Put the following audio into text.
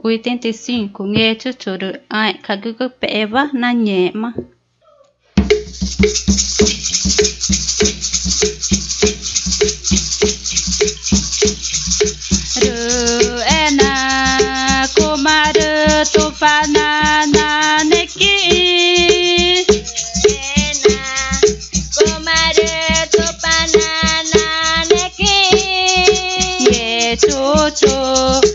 85 nghe chút chỗ được ai khá cứ bẻ vá na nhẹ mà ru ena kumaru tu panana neki ena kumaru tu panana neki ye chu chu